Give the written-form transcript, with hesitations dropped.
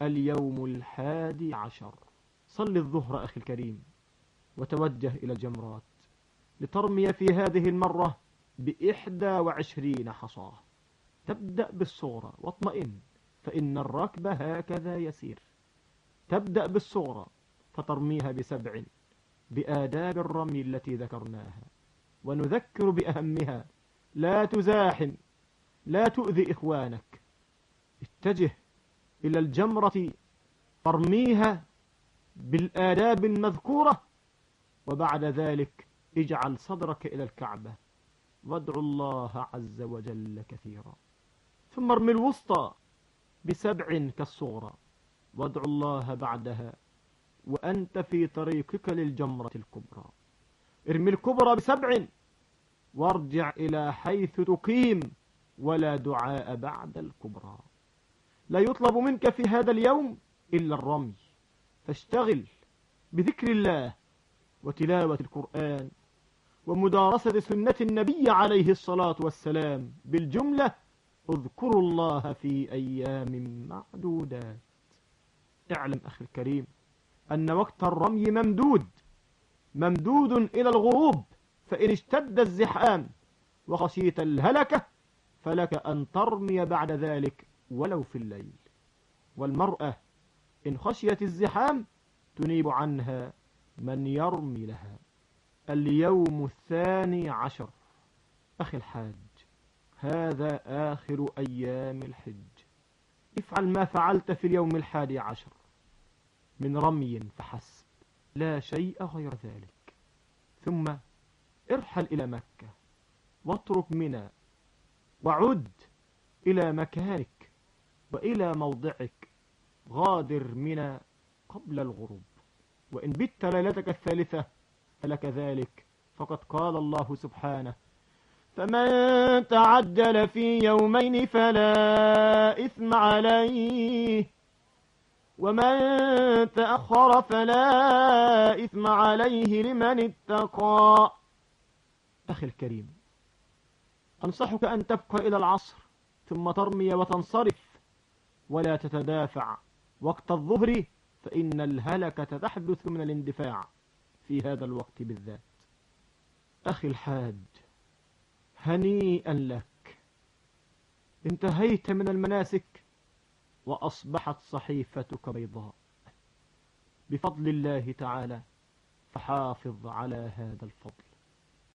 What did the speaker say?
اليوم 11. صل الظهر أخي الكريم وتوجه إلى الجمرات لترمي في هذه المرة ب21 حصاة. تبدأ بالصغرى واطمئن، فإن الركب هكذا يسير. تبدأ بالصغرى فترميها ب7 بآداب الرمي التي ذكرناها، ونذكر بأهمها: لا تزاحم، لا تؤذي إخوانك، اتجه إلى الجمرة فارميها بالآداب المذكورة، وبعد ذلك اجعل صدرك إلى الكعبة وادعو الله عز وجل كثيرا. ثم ارمي الوسطى ب7 كالصغرى، وادعو الله بعدها وأنت في طريقك للجمرة الكبرى. ارمي الكبرى ب7 وارجع إلى حيث تقيم، ولا دعاء بعد الكبرى. لا يطلب منك في هذا اليوم إلا الرمي، فاشتغل بذكر الله وتلاوة القرآن ومدارسة سنة النبي عليه الصلاة والسلام. بالجملة اذكروا الله في أيام معدودات. اعلم أخي الكريم أن وقت الرمي ممدود إلى الغروب، فإن اشتد الزحام وخشيت الهلكة فلك أن ترمي بعد ذلك ولو في الليل. والمرأة إن خشيت الزحام تنيب عنها من يرمي لها. اليوم 12. أخي الحاج، هذا آخر أيام الحج. افعل ما فعلت في اليوم 11 من رمي فحسب، لا شيء غير ذلك. ثم ارحل إلى مكة واترك منى، وعد إلى مكانك وإلى موضعك. غادر منى قبل الغروب، وإن بت ليلتك الثالثة فلك ذلك، فقد قال الله سبحانه: فمن تعجل في يومين فلا إثم عليه، ومن تأخر فلا إثم عليه لمن اتقى. أخي الكريم، أنصحك أن تبقى إلى العصر ثم ترمي وتنصرف، ولا تتدافع وقت الظهر، فإن الهلكة تحدث من الاندفاع في هذا الوقت بالذات. أخي الحاج، هنيئا لك، انتهيت من المناسك وأصبحت صحيفتك بيضاء بفضل الله تعالى، فحافظ على هذا الفضل.